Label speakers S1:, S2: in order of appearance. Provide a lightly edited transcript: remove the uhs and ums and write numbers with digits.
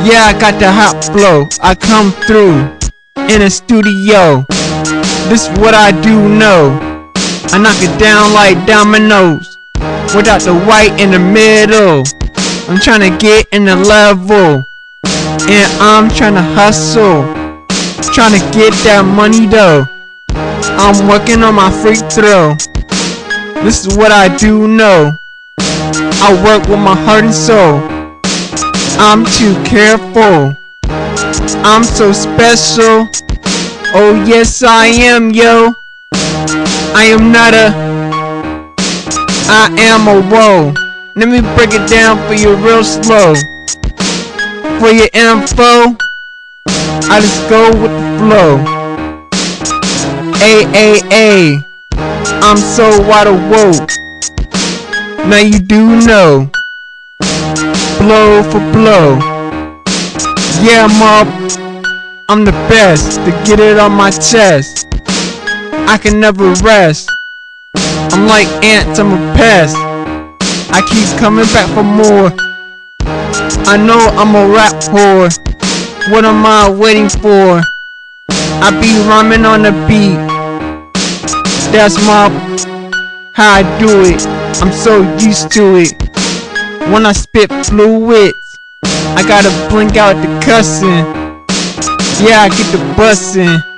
S1: Yeah, I got the hot flow. I come through in a studio. This is what I do know. I knock it down like dominoes without the white in the middle. I'm trying to get in the level, and I'm trying to hustle, trying to get that money though. I'm working on my free throw. This is what I do know. I work with my heart and soul. I'm too careful. I'm so special. Oh yes I am, yo. I am not I am a woe. Let me break it down for you real slow. For your info, I just go with the flow. A. I'm so wide awake. Now you do know. Blow for blow. Yeah, mob, I'm the best to get it on my chest. I can never rest. I'm like ants, I'm a pest. I keep coming back for more. I know I'm a rap whore. What am I waiting for? I be rhyming on the beat. That's my how I do it. I'm so used to it. When I spit fluids, I gotta blink out the cussing. Yeah, I get the bussin'.